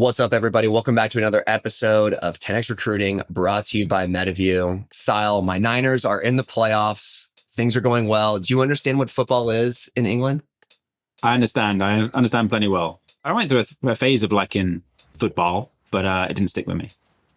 What's up, everybody? Welcome back to another episode of 10X Recruiting brought to you by MetaView. Sile, my Niners are in the playoffs. Things are going well. Do you understand what football is in England? I understand. I understand plenty well. I went through a phase of liking football, but it didn't stick with me.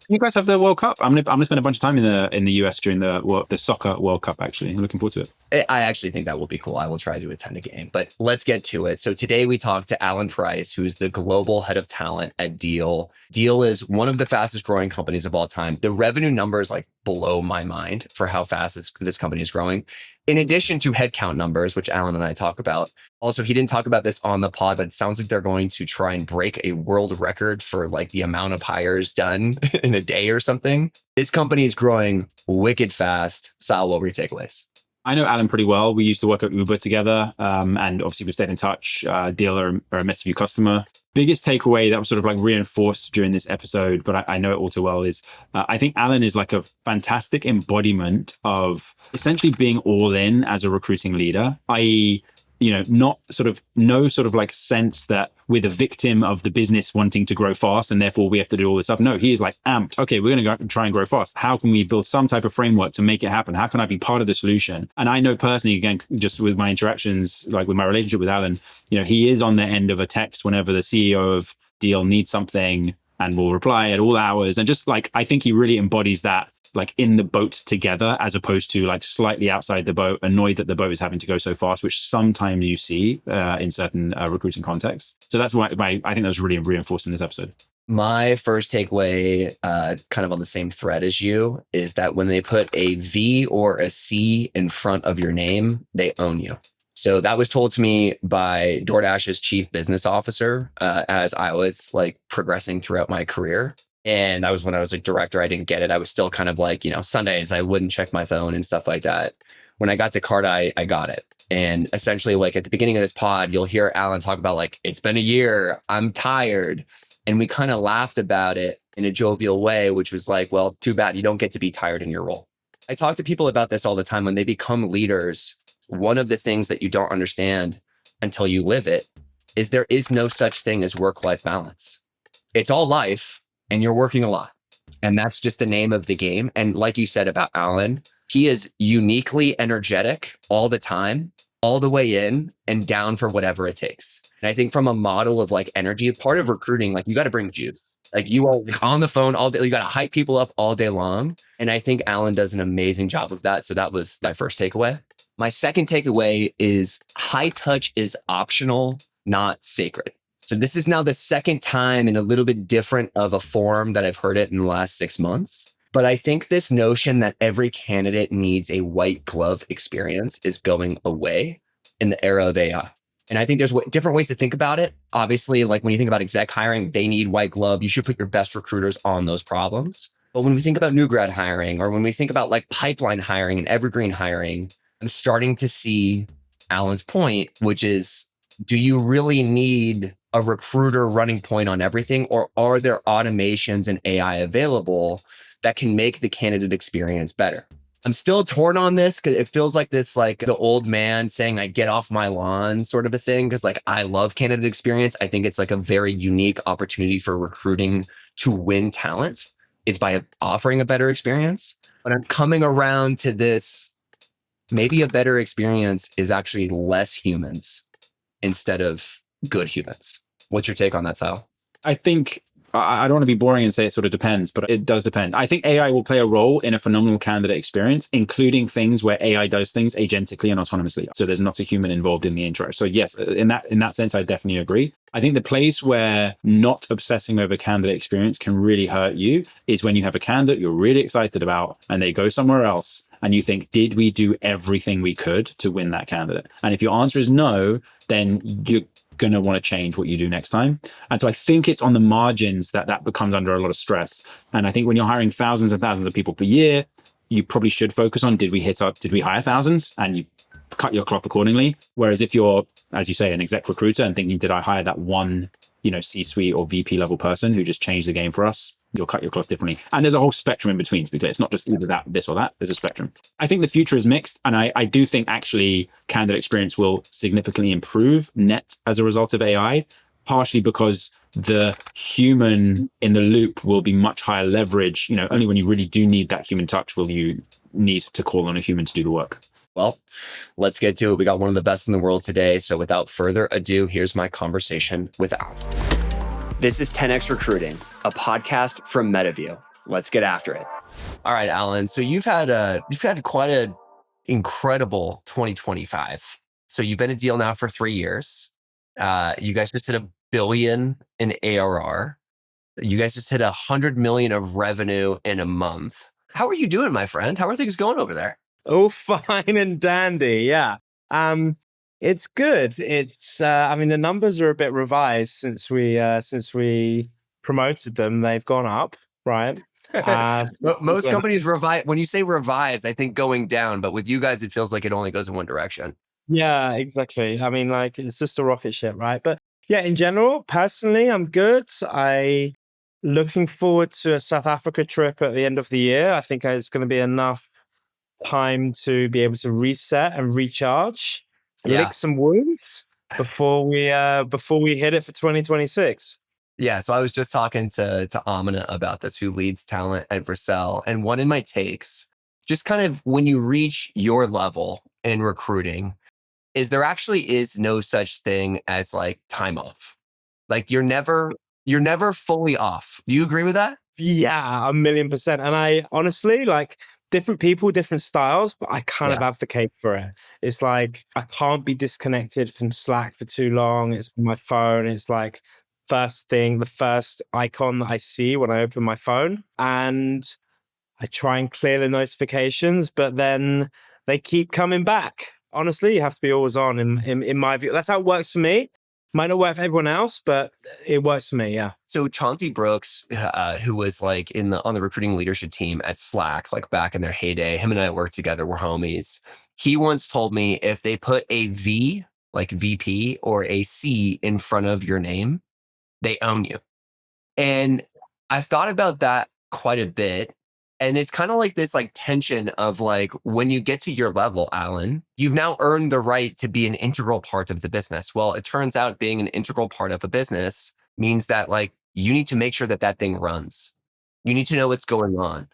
You guys have the World Cup. I'm gonna spend a bunch of time in the US during the soccer World Cup. Actually, I'm looking forward to it. I actually think that will be cool. I will try to attend a game, but let's get to it. So today we talked to Alan Price, who's the global head of talent at Deel. Deel is one of the fastest growing companies of all time. The revenue numbers blow my mind for how fast this company is growing. In addition to headcount numbers, which Alan and I talk about. Also, he didn't talk about this on the pod, but it sounds like they're going to try and break a world record for the amount of hires done in a day or something. This company is growing wicked fast. Sal, what were your takeaways? I know Alan pretty well. We used to work at Uber together, and obviously we stayed in touch. Deel are a MetaView customer. Biggest takeaway that was sort of reinforced during this episode, but I know it all too well, is I think Alan is a fantastic embodiment of essentially being all in as a recruiting leader, i.e., no sense that we're the victim of the business wanting to grow fast and therefore we have to do all this stuff. No, he is amped. Okay, we're going to go try and grow fast. How can we build some type of framework to make it happen? How can I be part of the solution? And I know personally, again, just with my interactions, with my relationship with Alan, he is on the end of a text whenever the CEO of Deel needs something and will reply at all hours. And just I think he really embodies that, in the boat together, as opposed to slightly outside the boat, annoyed that the boat is having to go so fast, which sometimes you see in certain recruiting contexts. So that's why I think that was really reinforced in this episode. My first takeaway, kind of on the same thread as you, is that when they put a V or a C in front of your name, they own you. So that was told to me by DoorDash's chief business officer as I was progressing throughout my career. And that was when I was a director. I didn't get it. I was still kind of Sundays, I wouldn't check my phone and stuff like that. When I got to Card, I got it. And essentially, at the beginning of this pod, you'll hear Alan talk about it's been a year, I'm tired. And we kind of laughed about it in a jovial way, which was well, too bad you don't get to be tired in your role. I talk to people about this all the time. When they become leaders, one of the things that you don't understand until you live it is there is no such thing as work-life balance. It's all life. And you're working a lot. And that's just the name of the game. And like you said about Alan, he is uniquely energetic all the time, all the way in and down for whatever it takes. And I think from a model of energy, part of recruiting, you got to bring juice. You are on the phone all day. You got to hype people up all day long. And I think Alan does an amazing job of that. So that was my first takeaway. My second takeaway is high touch is optional, not sacred. So this is now the second time in a little bit different of a form that I've heard it in the last 6 months. But I think this notion that every candidate needs a white glove experience is going away in the era of AI. And I think there's different ways to think about it. Obviously, when you think about exec hiring, they need white glove. You should put your best recruiters on those problems. But when we think about new grad hiring, or when we think about pipeline hiring and evergreen hiring, I'm starting to see Alan's point, which is, do you really need a recruiter running point on everything, or are there automations and AI available that can make the candidate experience better? I'm still torn on this because it feels like this, the old man saying, get off my lawn sort of a thing. Because I love candidate experience. I think it's a very unique opportunity for recruiting to win talent is by offering a better experience. But I'm coming around to this, maybe a better experience is actually less humans instead of good humans. What's your take on that, Sal? I think I don't want to be boring and say it sort of depends, but it does depend. I think AI will play a role in a phenomenal candidate experience, including things where AI does things agentically and autonomously. So there's not a human involved in the intro. So yes, in that sense, I definitely agree. I think the place where not obsessing over candidate experience can really hurt you is when you have a candidate you're really excited about and they go somewhere else and you think, did we do everything we could to win that candidate? And if your answer is no, then you're going to want to change what you do next time. And so I think it's on the margins that becomes under a lot of stress. And I think when you're hiring thousands and thousands of people per year, you probably should focus on, did we hire thousands? And you cut your cloth accordingly. Whereas if you're, as you say, an exec recruiter and thinking, did I hire that one, C-suite or VP level person who just changed the game for us? You'll cut your cloth differently. And there's a whole spectrum in between, to be clear. It's not just either that, this or that. There's a spectrum. I think the future is mixed. And I do think actually candidate experience will significantly improve net as a result of AI, partially because the human in the loop will be much higher leverage. Only when you really do need that human touch will you need to call on a human to do the work. Well, let's get to it. We got one of the best in the world today. So without further ado, here's my conversation with Al. This is 10X Recruiting, a podcast from MetaView. Let's get after it. All right, Alan. So you've had quite an incredible 2025. So you've been at Deel now for 3 years. You guys just hit $1 billion in ARR. You guys just hit $100 million of revenue in a month. How are you doing, my friend? How are things going over there? Oh, fine and dandy. Yeah. It's good. It's the numbers are a bit revised since we promoted them. They've gone up, right? Most companies revise. When you say revise, I think going down, but with you guys, it feels like it only goes in one direction. Yeah, exactly. It's just a rocket ship, right? But yeah, in general, personally, I'm good. I looking forward to a South Africa trip at the end of the year. I think it's going to be enough time to be able to reset and recharge, lick some wounds before we hit it for 2026. Yeah, so I was just talking to Amina about this, who leads talent at Vercel, and one of my takes, just kind of when you reach your level in recruiting, is there actually is no such thing as like time off. Like you're never fully off. Do you agree with that? Yeah, 1,000,000%. And I honestly, like, different people, different styles, but I kind of advocate for it. It's like, I can't be disconnected from Slack for too long. It's my phone. It's like the first icon that I see when I open my phone. And I try and clear the notifications, but then they keep coming back. Honestly, you have to be always on in my view. That's how it works for me. Might not work for everyone else, but it works for me, yeah. So Chauncey Brooks, who was like on the recruiting leadership team at Slack, like back in their heyday, him and I worked together, we're homies. He once told me if they put a V, like VP, or a C in front of your name, they own you. And I've thought about that quite a bit. And it's kind of like this like tension of like, when you get to your level, Alan, you've now earned the right to be an integral part of the business. Well, it turns out being an integral part of a business means that like you need to make sure that that thing runs. You need to know what's going on.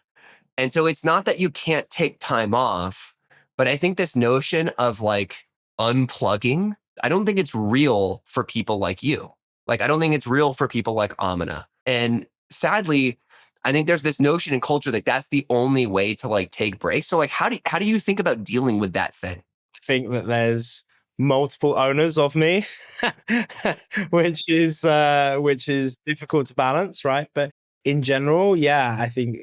And so it's not that you can't take time off, but I think this notion of like unplugging, I don't think it's real for people like you. Like, I don't think it's real for people like Amina. And sadly, I think there's this notion in culture that that's the only way to like take breaks. So like, how do you think about dealing with that thing? I think that there's multiple owners of me, which is difficult to balance, right? But in general, yeah, I think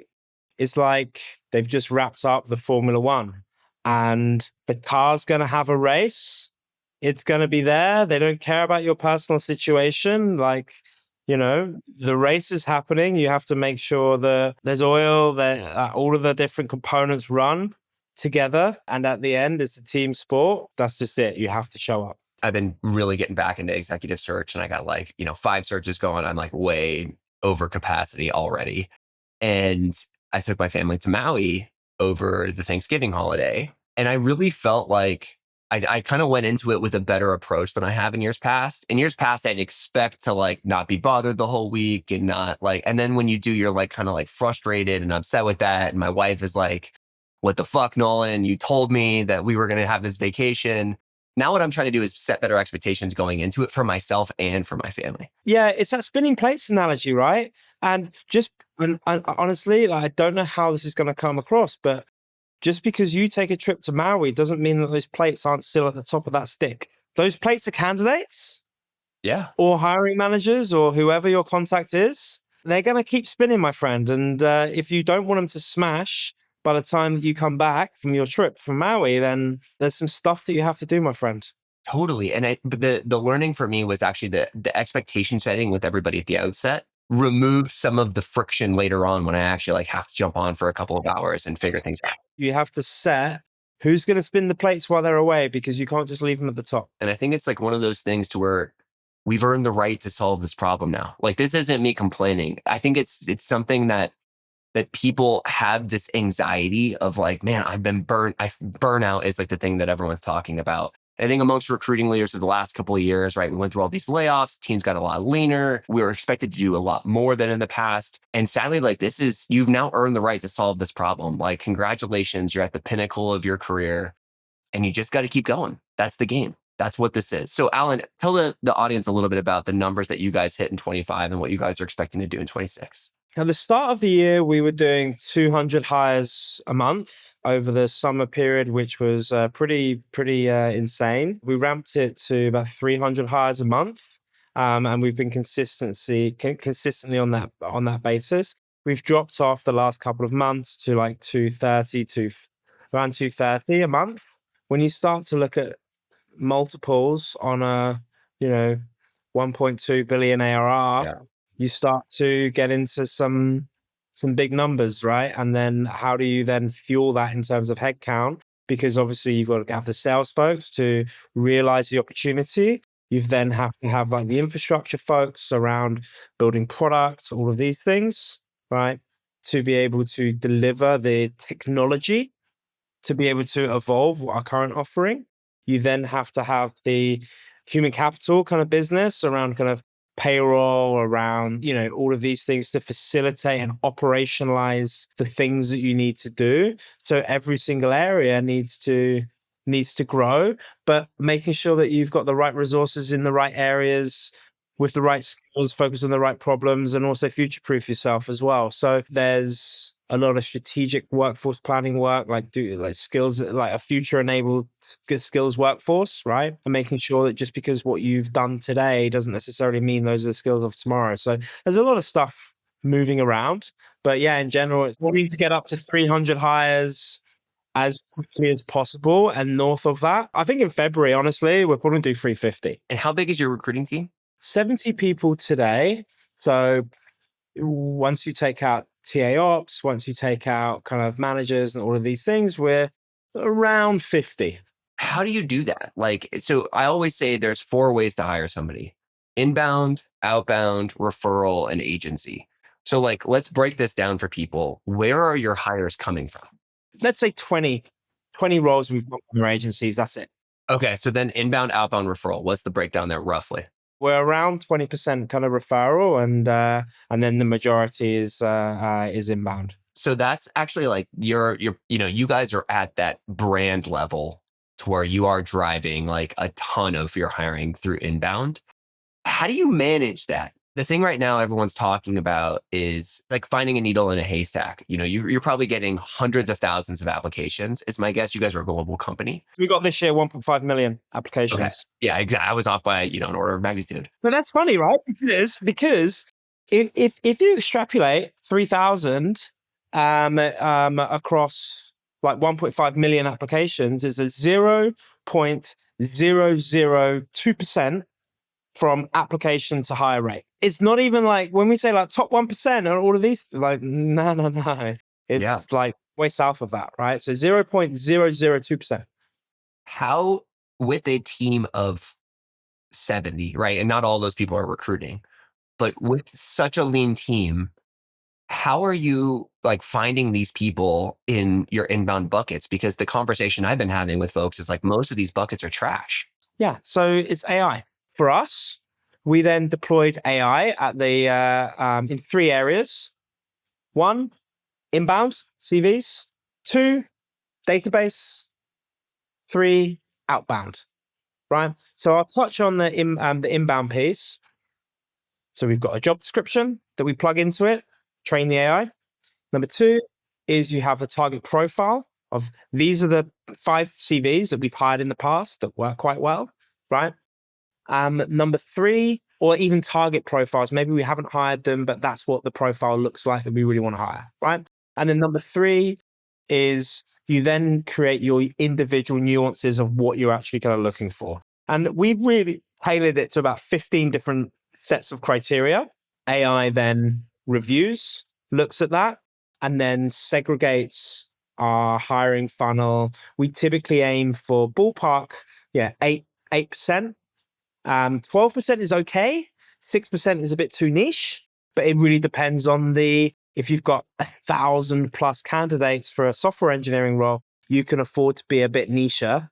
it's like they've just wrapped up the Formula One and the car's going to have a race. It's going to be there. They don't care about your personal situation. Like, the race is happening. You have to make sure that there's oil, that all of the different components run together. And at the end, it's a team sport. That's just it. You have to show up. I've been really getting back into executive search, and I got like, 5 searches going. I'm like way over capacity already. And I took my family to Maui over the Thanksgiving holiday. And I really felt like I kind of went into it with a better approach than I have in years past. In years past, I'd expect to like not be bothered the whole week and not like, and then when you do, you're like kind of like frustrated and upset with that. And my wife is like, what the fuck, Nolan? You told me that we were going to have this vacation. Now what I'm trying to do is set better expectations going into it for myself and for my family. Yeah, it's that spinning plates analogy, right? And honestly, I don't know how this is going to come across, but just because you take a trip to Maui doesn't mean that those plates aren't still at the top of that stick. Those plates are candidates. Yeah. Or hiring managers or whoever your contact is. They're going to keep spinning, my friend. And if you don't want them to smash by the time that you come back from your trip from Maui, then there's some stuff that you have to do, my friend. Totally. And but the learning for me was actually the expectation setting with everybody at the outset. Remove some of the friction later on when I actually like have to jump on for a couple of hours and figure things out. You have to set who's going to spin the plates while they're away, because you can't just leave them at the top. And I think it's like one of those things to where we've earned the right to solve this problem now. Like, this isn't me complaining. I think it's something that people have this anxiety of like, man, I've been burnt. Burnout is like the thing that everyone's talking about. I think amongst recruiting leaders for the last couple of years, right, we went through all these layoffs, teams got a lot leaner. We were expected to do a lot more than in the past. And sadly, like you've now earned the right to solve this problem. Like, congratulations, you're at the pinnacle of your career and you just got to keep going. That's the game. That's what this is. So Alan, tell the audience a little bit about the numbers that you guys hit in 25 and what you guys are expecting to do in 26. At the start of the year, we were doing 200 hires a month over the summer period, which was pretty insane. We ramped it to about 300 hires a month, and we've been consistently on that basis. We've dropped off the last couple of months to like 230 to around 230 a month. When you start to look at multiples on a 1.2 billion ARR. Yeah. You start to get into some big numbers, right? And then how do you then fuel that in terms of headcount? Because obviously you've got to have the sales folks to realize the opportunity. You then have to have like the infrastructure folks around building products, all of these things, right? To be able to deliver the technology, to be able to evolve our current offering. You then have to have the human capital kind of business around kind of payroll, around, all of these things to facilitate and operationalize the things that you need to do. So every single area needs to grow, but making sure that you've got the right resources in the right areas with the right skills, focus on the right problems, and also future-proof yourself as well. So there's a lot of strategic workforce planning work, like skills, like a future-enabled skills workforce, right? And making sure that just because what you've done today doesn't necessarily mean those are the skills of tomorrow. So there's a lot of stuff moving around. But yeah, in general, it's wanting to get up to 300 hires as quickly as possible. And north of that, I think in February, honestly, we're probably do 350. And how big is your recruiting team? 70 people today. So once you take out TA ops, once you take out kind of managers and all of these things, we're around 50. How do you do that? Like, so I always say there's 4 ways to hire somebody: inbound, outbound, referral, and agency. So like, let's break this down for people. Where are your hires coming from? Let's say 20 roles we've got from our agencies. That's it. Okay. So then inbound, outbound, referral. What's the breakdown there roughly? We're around 20% kind of referral, and then the majority is inbound. So that's actually like you guys are at that brand level to where you are driving like a ton of your hiring through inbound. How do you manage that? The thing right now everyone's talking about is like finding a needle in a haystack. You're probably getting hundreds of thousands of applications. It's my guess you guys are a global company. We got this year 1.5 million applications. Okay. Yeah, exactly. I was off by an order of magnitude. But that's funny, right? Because if you extrapolate 3,000 across like 1.5 million applications, is a 0.002% from application to hire rate. It's not even like when we say like top 1% or all of these, like, no. It's like way south of that, right? So 0.002%. How, with a team of 70, right? And not all those people are recruiting, but with such a lean team, how are you like finding these people in your inbound buckets? Because the conversation I've been having with folks is like most of these buckets are trash. Yeah. So it's AI. For us, we then deployed AI at the in 3 areas. 1, inbound CVs. 2, database. 3, outbound. Right. So I'll touch on the inbound piece. So we've got a job description that we plug into it, train the AI. Number 2 is you have a target profile of these are the 5 CVs that we've hired in the past that work quite well. Right. Number 3, or even target profiles. Maybe we haven't hired them, but that's what the profile looks like that we really want to hire, right? And then number 3 is you then create your individual nuances of what you're actually kind of looking for. And we've really tailored it to about 15 different sets of criteria. AI then reviews, looks at that, and then segregates our hiring funnel. We typically aim for ballpark, 8%. 12% is okay. 6% is a bit too niche, but it really depends on if you've got 1,000 plus candidates for a software engineering role, you can afford to be a bit nicher,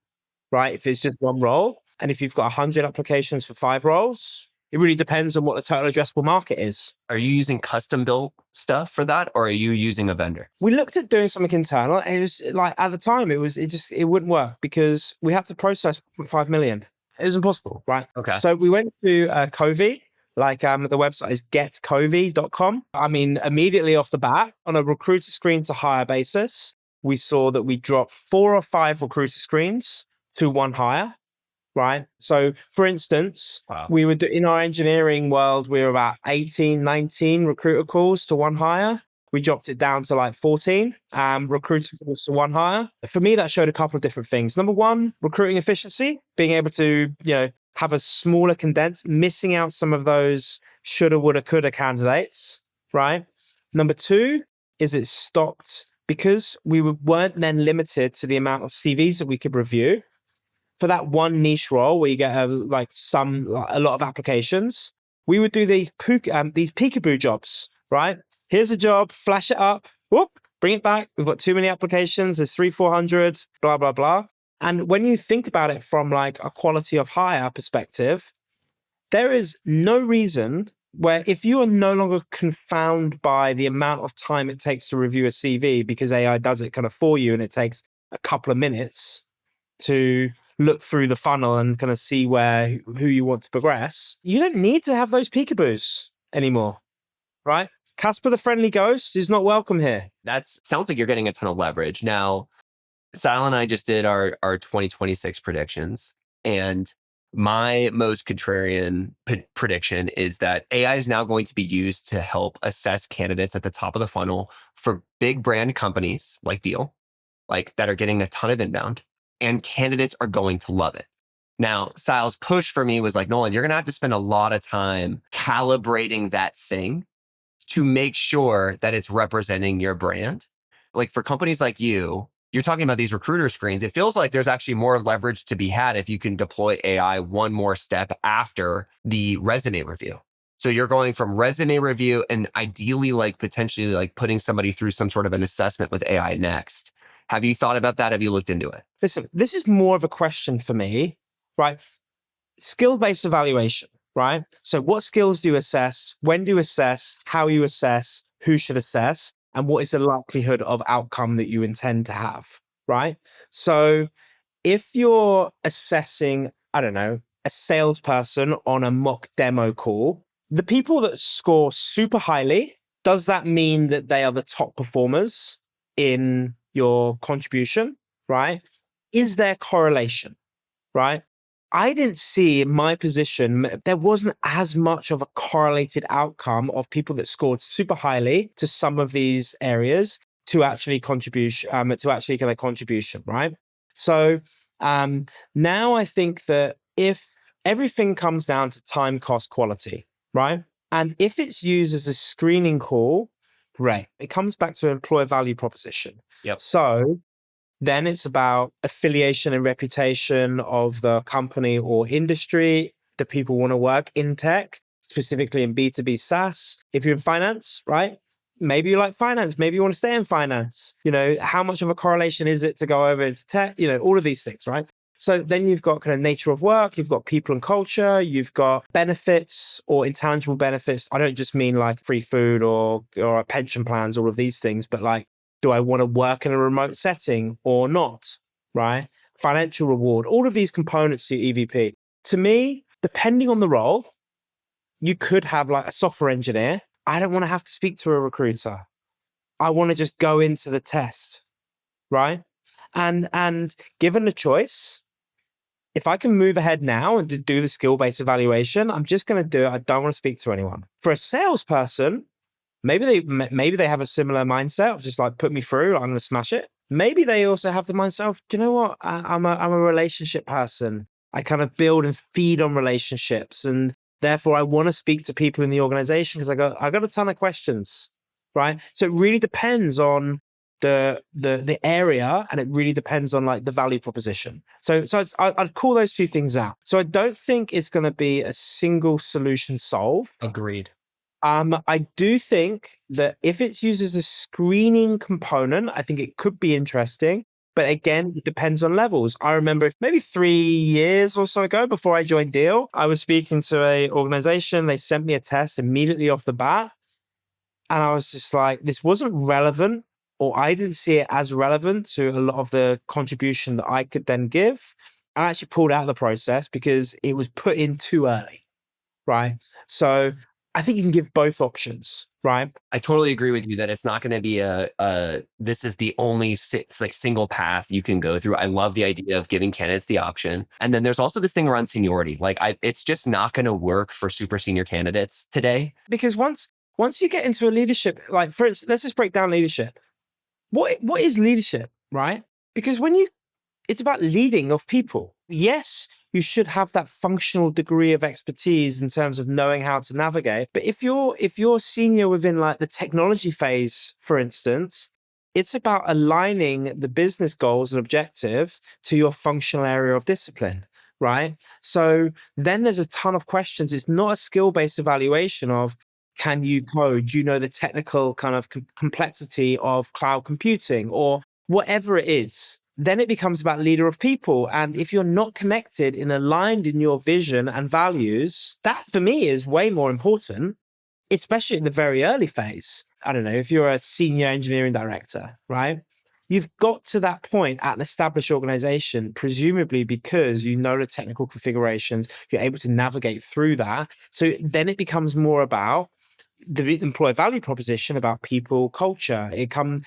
right? If it's just one role, and if you've got 100 applications for 5 roles, it really depends on what the total addressable market is. Are you using custom built stuff for that, or are you using a vendor? We looked at doing something internal. It was like, at the time, it wouldn't work because we had to process 5 million. It was impossible, right? Okay. So we went to Covey, the website is getcovey.com. I mean, immediately off the bat, on a recruiter screen to hire basis, we saw that we dropped 4 or 5 recruiter screens to 1 hire, right? So for instance, Wow. we were in our engineering world, we were about 18, 19 recruiter calls to 1 hire. We dropped it down to like 14 recruiter calls to 1 hire. For me, that showed a couple of different things. Number one, recruiting efficiency, being able to, have a smaller condense, missing out some of those shoulda, woulda, coulda candidates, right? Number two is it stopped because we weren't then limited to the amount of CVs that we could review. For that one niche role where you get a lot of applications, we would do these peekaboo jobs, right? Here's a job, flash it up, whoop, bring it back. We've got too many applications. There's 400, blah, blah, blah. And when you think about it from like a quality of hire perspective, there is no reason where if you are no longer confounded by the amount of time it takes to review a CV because AI does it kind of for you and it takes a couple of minutes to look through the funnel and kind of see who you want to progress, you don't need to have those peekaboos anymore, right? Casper the Friendly Ghost is not welcome here. That sounds like you're getting a ton of leverage. Now, Sal and I just did our 2026 predictions, and my most contrarian prediction is that AI is now going to be used to help assess candidates at the top of the funnel for big brand companies like Deel, like that are getting a ton of inbound, and candidates are going to love it. Now, Sal's push for me was like, Nolan, you're going to have to spend a lot of time calibrating that thing to make sure that it's representing your brand. Like for companies like you're talking about these recruiter screens. It feels like there's actually more leverage to be had if you can deploy AI one more step after the resume review. So you're going from resume review and ideally like potentially like putting somebody through some sort of an assessment with AI next. Have you thought about that? Have you looked into it? Listen, this is more of a question for me, right? Skill-based evaluation, right? So what skills do you assess? When do you assess? How you assess? Who should assess? And what is the likelihood of outcome that you intend to have, right? So if you're assessing, I don't know, a salesperson on a mock demo call, the people that score super highly, does that mean that they are the top performers in your contribution, right? Is there correlation, right? I didn't see in my position, there wasn't as much of a correlated outcome of people that scored super highly to some of these areas to actually contribution, right? So now I think that if everything comes down to time, cost, quality, right? And if it's used as a screening call, great. It comes back to employer value proposition. Yep. So then it's about affiliation and reputation of the company or industry that people want to work in tech, specifically in B2B SaaS. If you're in finance, right? Maybe you like finance. Maybe you want to stay in finance. How much of a correlation is it to go over into tech? All of these things, right? So then you've got kind of nature of work, you've got people and culture, you've got benefits or intangible benefits. I don't just mean like free food or pension plans, all of these things, but like, do I want to work in a remote setting or not, right? Financial reward, all of these components to your EVP. To me, depending on the role, you could have like a software engineer. I don't want to have to speak to a recruiter. I want to just go into the test, right? And given the choice, if I can move ahead now and do the skill-based evaluation, I'm just going to do it. I don't want to speak to anyone. For a salesperson, maybe they have a similar mindset of just like, put me through, I'm going to smash it. Maybe they also have the mindset of, do you know what? I'm a relationship person. I kind of build and feed on relationships. And therefore I want to speak to people in the organization because I got a ton of questions, right? So it really depends on the area, and it really depends on like the value proposition. So I'd call those two things out. So I don't think it's going to be a single solution solve. Agreed. I do think that if it's used as a screening component, I think it could be interesting. But again, it depends on levels. I remember maybe 3 years or so ago, before I joined Deel, I was speaking to a organization. They sent me a test immediately off the bat. And I was just like, this wasn't relevant, or I didn't see it as relevant to a lot of the contribution that I could then give. I actually pulled out of the process because it was put in too early, right? So I think you can give both options, right? I totally agree with you that it's not going to be this is the only like single path you can go through. I love the idea of giving candidates the option. And then there's also this thing around seniority. Like it's just not going to work for super senior candidates today. Because once you get into a leadership, like for instance, let's just break down leadership. What is leadership, right? Because it's about leading of people. Yes, you should have that functional degree of expertise in terms of knowing how to navigate. But if you're senior within like the technology phase, for instance, it's about aligning the business goals and objectives to your functional area of discipline, right? So then there's a ton of questions. It's not a skill-based evaluation of, can you code? Do you know the technical kind of complexity of cloud computing or whatever it is? Then it becomes about leader of people. And if you're not connected and aligned in your vision and values, that for me is way more important, especially in the very early phase. I don't know, if you're a senior engineering director, right? You've got to that point at an established organization, presumably because you know the technical configurations, you're able to navigate through that. So then it becomes more about the employer value proposition, about people, culture. It comes,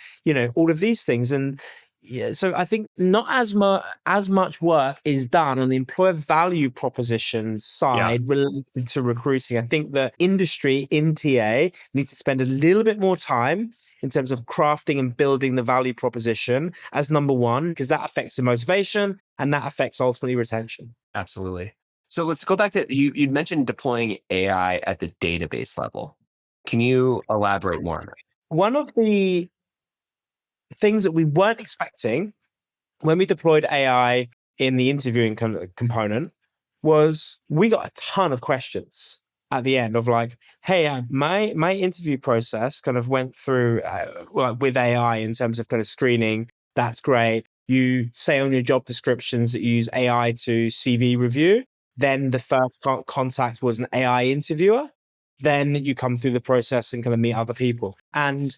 all of these things. And yeah, so I think not as much work is done on the employer value proposition side related to recruiting. I think the industry in TA needs to spend a little bit more time in terms of crafting and building the value proposition as number one, because that affects the motivation and that affects ultimately retention. Absolutely. So let's go back to you'd mentioned deploying AI at the database level. Can you elaborate more on that? One of the things that we weren't expecting when we deployed AI in the interviewing component was we got a ton of questions at the end of like, hey, my interview process kind of went through with AI in terms of kind of screening. That's great. You say on your job descriptions that you use AI to CV review. Then the first contact was an AI interviewer. Then you come through the process and kind of meet other people. And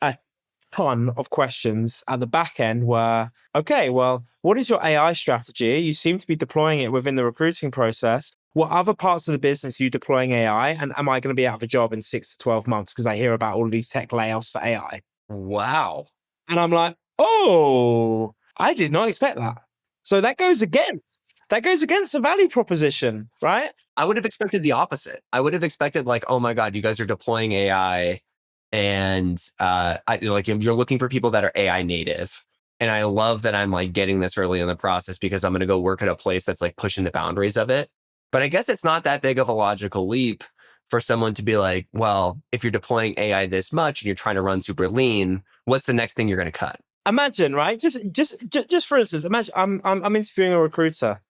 a ton of questions at the back end were, okay, well, what is your AI strategy? You seem to be deploying it within the recruiting process. What other parts of the business are you deploying AI? And am I going to be out of a job in 6 to 12 months? Because I hear about all of these tech layoffs for AI. Wow. And I'm like, oh, I did not expect that. So that goes against the value proposition, right? I would have expected the opposite. I would have expected like, oh my God, you guys are deploying AI and you're looking for people that are AI native. And I love that I'm like getting this early in the process because I'm going to go work at a place that's like pushing the boundaries of it. But I guess it's not that big of a logical leap for someone to be like, well, if you're deploying AI this much and you're trying to run super lean, what's the next thing you're going to cut? Imagine, right? Just for instance, imagine I'm interviewing a recruiter.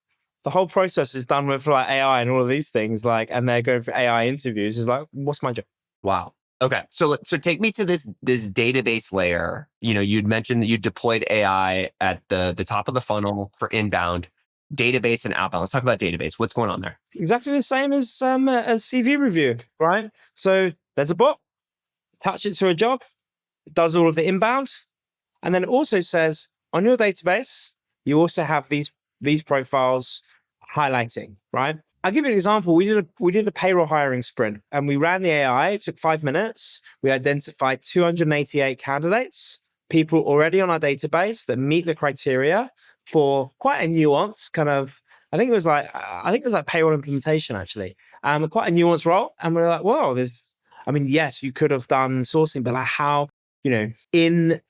The whole process is done with like AI and all of these things, like, and they're going for AI interviews. Is like, what's my job? Wow. Okay. So take me to this database layer. You'd mentioned that you deployed AI at the top of the funnel for inbound, database and outbound. Let's talk about database. What's going on there? Exactly the same as CV review, right? So there's a bot, touch it to a job, it does all of the inbound, and then it also says on your database, you also have these profiles highlighting, right? I'll give you an example. We did a payroll hiring sprint and we ran the AI. It took 5 minutes. We identified 288 candidates, people already on our database that meet the criteria for quite a nuanced kind of, I think it was like payroll implementation actually, quite a nuanced role. And we're like, well, yes, you could have done sourcing, but like how, in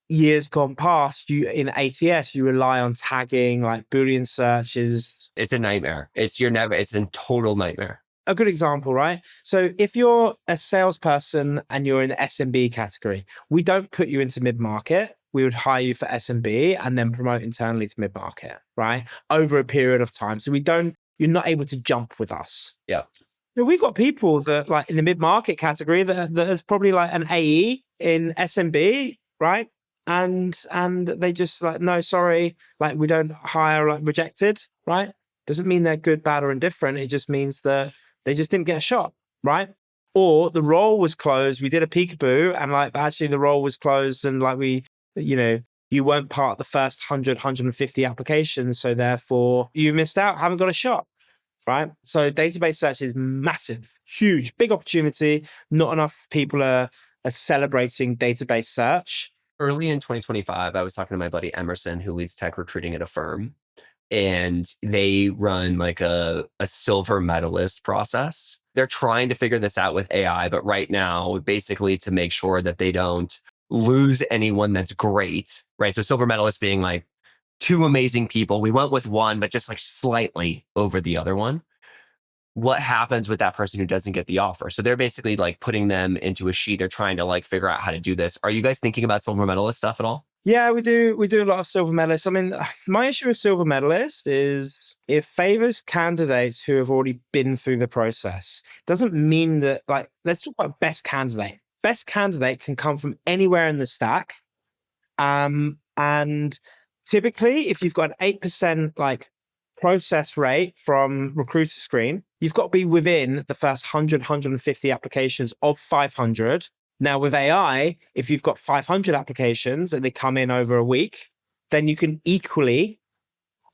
years gone past, in ATS, you rely on tagging, like Boolean searches. It's a nightmare. It's a total nightmare. A good example, right? So if you're a salesperson and you're in the SMB category, we don't put you into mid-market. We would hire you for SMB and then promote internally to mid-market, right? Over a period of time. So you're not able to jump with us. Yeah. We've got people that like in the mid-market category that is probably like an AE in SMB, right? and they just like, no, sorry, like we don't hire, like rejected, right? Doesn't mean they're good, bad, or indifferent. It just means that they just didn't get a shot, right? Or the role was closed. We did a peekaboo, and like actually the role was closed, and like you weren't part of the first 100, 150 applications, so therefore you missed out, haven't got a shot, right? So database search is massive, huge, big opportunity. Not enough people are celebrating database search. Early in 2025, I was talking to my buddy Emerson, who leads tech recruiting at a firm, and they run like a silver medalist process. They're trying to figure this out with AI, but right now, basically to make sure that they don't lose anyone that's great, right? So silver medalist being like two amazing people. We went with one, but just like slightly over the other one. What happens with that person who doesn't get the offer? So they're basically like putting them into a sheet. They're trying to like figure out how to do this. Are you guys thinking about silver medalist stuff at all? Yeah, we do a lot of silver medalists. I mean, my issue with silver medalists is it favors candidates who have already been through the process. Doesn't mean that, like, let's talk about best candidate. Best candidate can come from anywhere in the stack. And typically, if you've got an 8% like process rate from recruiter screen, you've got to be within the first 100, 150 applications of 500. Now with AI, if you've got 500 applications and they come in over a week, then you can equally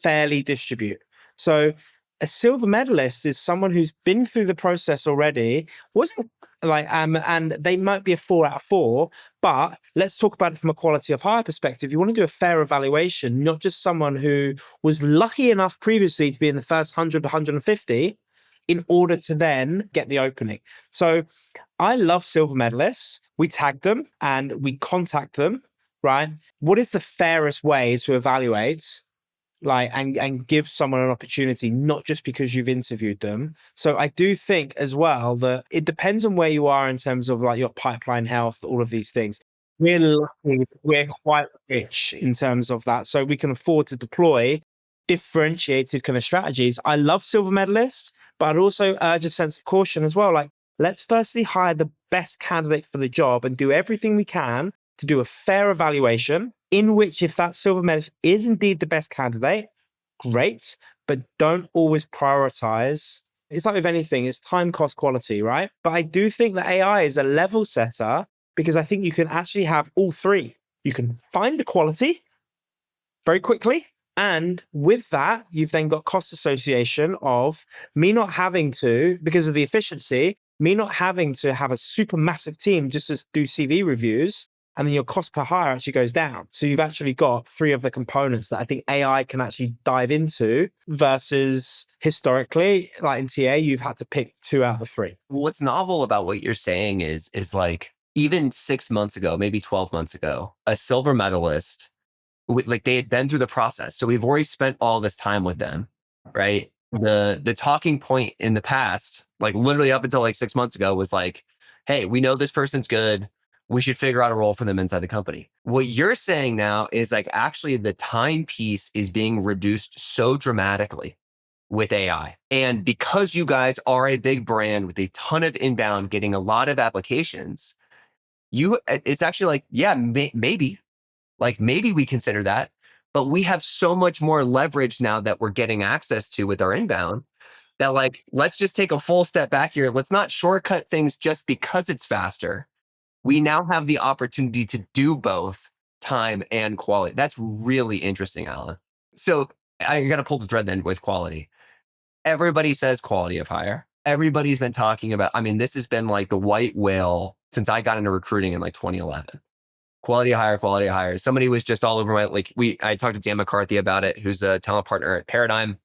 fairly distribute. So a silver medalist is someone who's been through the process already, wasn't like, and they might be a 4 out of 4, but let's talk about it from a quality of hire perspective. You want to do a fair evaluation, not just someone who was lucky enough previously to be in the first 100 to 150 in order to then get the opening. So I love silver medalists. We tag them and we contact them, right? What is the fairest way to evaluate like and give someone an opportunity, not just because you've interviewed them? So I do think as well that it depends on where you are in terms of like your pipeline health, all of these things. We're lucky, we're quite rich in terms of that. So we can afford to deploy differentiated kind of strategies. I love silver medalists, but I'd also urge a sense of caution as well. Like, let's firstly hire the best candidate for the job and do everything we can to do a fair evaluation, in which if that silver medalist is indeed the best candidate, great, but don't always prioritize. It's like with anything, it's time, cost, quality, right? But I do think that AI is a level setter because I think you can actually have all three. You can find the quality very quickly. And with that, you've then got cost association of me not having to, because of the efficiency, me not having to have a super massive team just to do CV reviews, and then your cost per hire actually goes down. So you've actually got three of the components that I think AI can actually dive into versus historically, like in TA, you've had to pick 2 out of 3. What's novel about what you're saying is like even 6 months ago, maybe 12 months ago, a silver medalist, like they had been through the process. So we've already spent all this time with them, right? The talking point in the past, like literally up until like 6 months ago, was like, hey, we know this person's good. We should figure out a role for them inside the company. What you're saying now is like actually the time piece is being reduced so dramatically with AI. And because you guys are a big brand with a ton of inbound, getting a lot of applications, it's actually like, yeah, maybe we consider that, but we have so much more leverage now that we're getting access to with our inbound that like, let's just take a full step back here. Let's not shortcut things just because it's faster. We now have the opportunity to do both time and quality. That's really interesting, Alan. So I got to pull the thread then with quality. Everybody says quality of hire. Everybody's been talking about, I mean, this has been like the white whale since I got into recruiting in like 2011. Quality of hire. Somebody was just all over I talked to Dan McCarthy about it, who's a talent partner at Paradigm.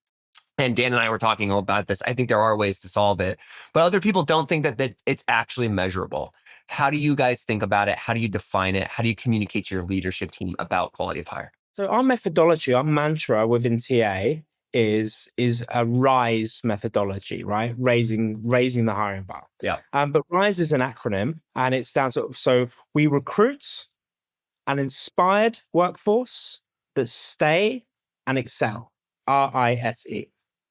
And Dan and I were talking about this. I think there are ways to solve it, but other people don't think that it's actually measurable. How do you guys think about it? How do you define it? How do you communicate to your leadership team about quality of hire? So our methodology, our mantra within TA is a RISE methodology, right? Raising the hiring bar. Yeah. But RISE is an acronym, and it stands for, so we recruit an inspired workforce that stay and excel. RISE,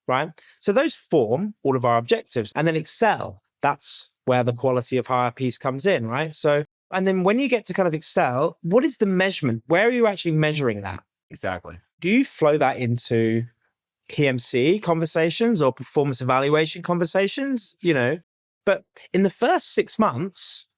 right? So those form all of our objectives, and then excel. That's where the quality of hire piece comes in, right? So And then when you get to kind of Excel, what is the measurement? Where are you actually measuring that? Exactly. Do you flow that into PMC conversations or performance evaluation conversations? But in the first 6 months,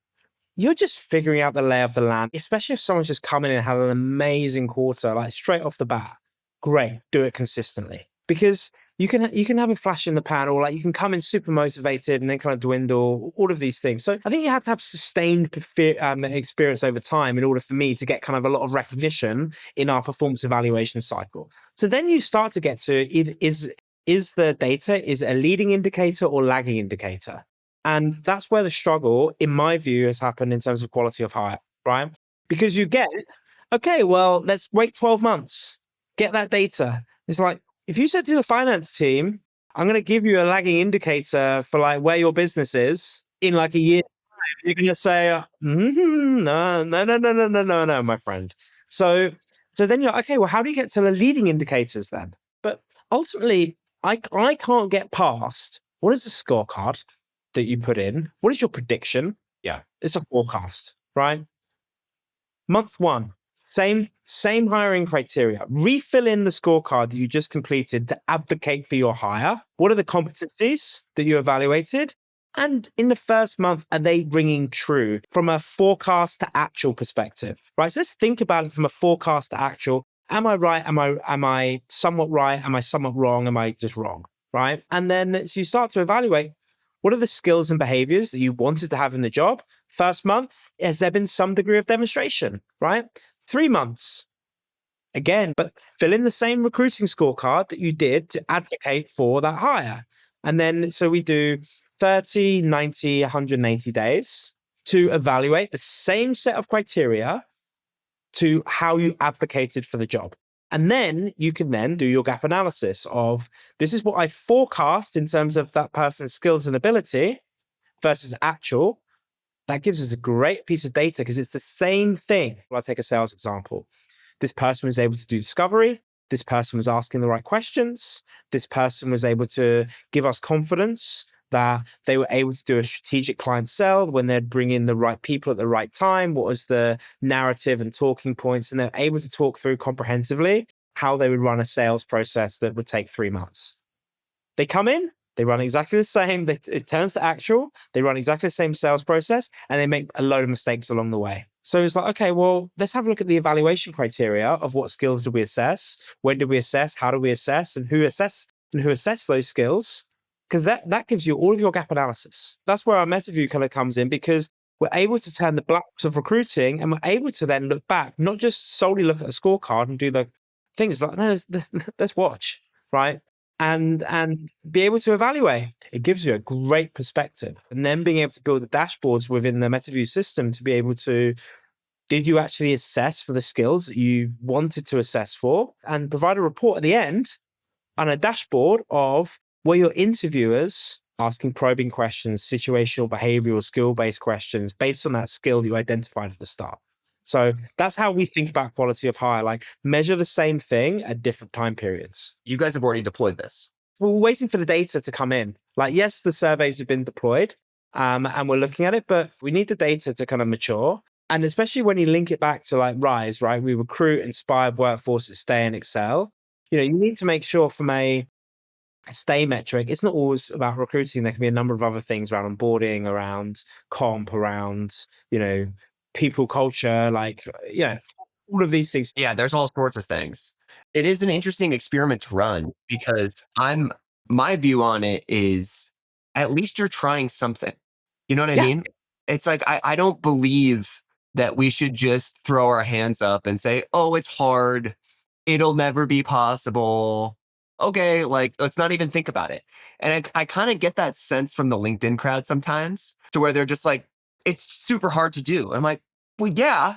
you're just figuring out the lay of the land, especially if someone's just come in and had an amazing quarter, like straight off the bat. Great, do it consistently. Because you can have a flash in the pan, or like you can come in super motivated and then kind of dwindle, all of these things. So I think you have to have sustained experience over time in order for me to get kind of a lot of recognition in our performance evaluation cycle. So then you start to get to is the data, is it a leading indicator or lagging indicator? And that's where the struggle, in my view, has happened in terms of quality of hire, right? Because you get, okay, well, let's wait 12 months, get that data. It's like, if you said to the finance team, I'm going to give you a lagging indicator for like where your business is in like a year, you're going to say, no, my friend. So then you're like, okay, well, how do you get to the leading indicators then? But ultimately, I can't get past, what is the scorecard that you put in? What is your prediction? Yeah. It's a forecast, right? Month 1, same hiring criteria. Refill in the scorecard that you just completed to advocate for your hire. What are the competencies that you evaluated? And in the first month, are they ringing true from a forecast to actual perspective, right? So let's think about it from a forecast to actual. Am I right? Am I somewhat right? Am I somewhat wrong? Am I just wrong, right? And then so you start to evaluate, what are the skills and behaviors that you wanted to have in the job? First month, has there been some degree of demonstration, right? 3 months, again, but fill in the same recruiting scorecard that you did to advocate for that hire. And then, so we do 30, 90, 180 days to evaluate the same set of criteria to how you advocated for the job. And then you can then do your gap analysis of, this is what I forecast in terms of that person's skills and ability versus actual. That gives us a great piece of data because it's the same thing. I'll take a sales example. This person was able to do discovery. This person was asking the right questions. This person was able to give us confidence that they were able to do a strategic client sell when they'd bring in the right people at the right time. What was the narrative and talking points? And they're able to talk through comprehensively how they would run a sales process that would take 3 months. They come in, they run exactly the same. It turns to actual. They run exactly the same sales process, and they make a load of mistakes along the way. So it's like, okay, well, let's have a look at the evaluation criteria of what skills did we assess? When did we assess? How do we assess? And who assessed those skills? Because that gives you all of your gap analysis. That's where our meta view kind of comes in, because we're able to turn the black box of recruiting, and we're able to then look back, not just solely look at a scorecard and do the things like, no, let's watch, right? And be able to evaluate. It gives you a great perspective. And then being able to build the dashboards within the MetaView system to be able to, did you actually assess for the skills that you wanted to assess for? And provide a report at the end on a dashboard of, were your interviewers asking probing questions, situational, behavioral, skill-based questions based on that skill you identified at the start? So that's how we think about quality of hire, like measure the same thing at different time periods. You guys have already deployed this. We're waiting for the data to come in. Like, yes, the surveys have been deployed and we're looking at it, but we need the data to kind of mature. And especially when you link it back to like Rise, right? We recruit inspired workforce that stay and excel. You need to make sure from a stay metric, it's not always about recruiting. There can be a number of other things around onboarding, around comp, around, people culture, all of these things. Yeah, there's all sorts of things. It is an interesting experiment to run because my view on it is at least you're trying something. You know what I mean? It's like, I don't believe that we should just throw our hands up and say, oh, it's hard. It'll never be possible. Okay, let's not even think about it. And I kind of get that sense from the LinkedIn crowd sometimes, to where they're just like, it's super hard to do. I'm like, well, yeah,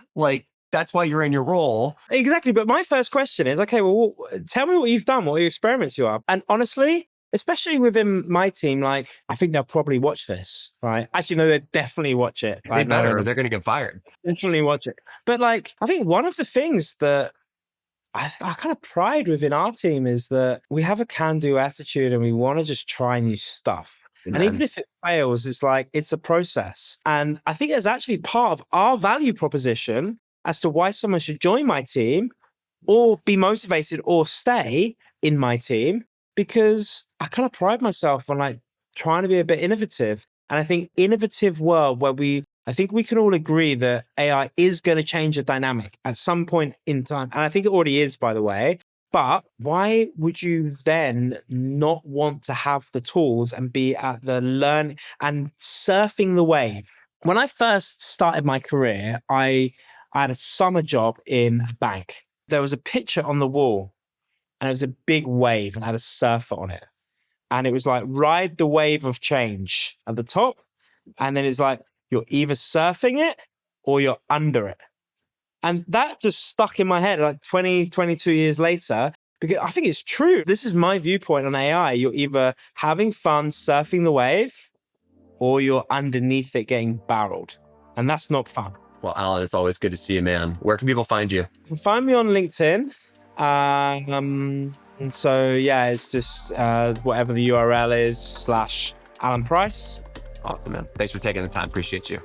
that's why you're in your role. Exactly. But my first question is, okay, well, tell me what you've done, what your experiments you are. And honestly, especially within my team, I think they'll probably watch this, right? Actually, no, they definitely watch it. They better, or they're going to get fired. Definitely watch it. But I think one of the things that I kind of pride within our team is that we have a can-do attitude and we want to just try new stuff. And even if it fails, it's like, it's a process. And I think it's actually part of our value proposition as to why someone should join my team or be motivated or stay in my team, because I kind of pride myself on like trying to be a bit innovative. And I think innovative world where I think we can all agree that AI is going to change the dynamic at some point in time. And I think it already is, by the way. But why would you then not want to have the tools and be at the learn and surfing the wave? When I first started my career, I had a summer job in a bank. There was a picture on the wall and it was a big wave and had a surfer on it. And it was like, ride the wave of change at the top. And then it's like, you're either surfing it or you're under it. And that just stuck in my head like 22 years later, because I think it's true. This is my viewpoint on AI. You're either having fun surfing the wave or you're underneath it getting barreled. And that's not fun. Well, Alan, it's always good to see you, man. Where can people find you? You can find me on LinkedIn. And so, yeah, it's just whatever the URL is /Alan Price. Awesome, man. Thanks for taking the time. Appreciate you.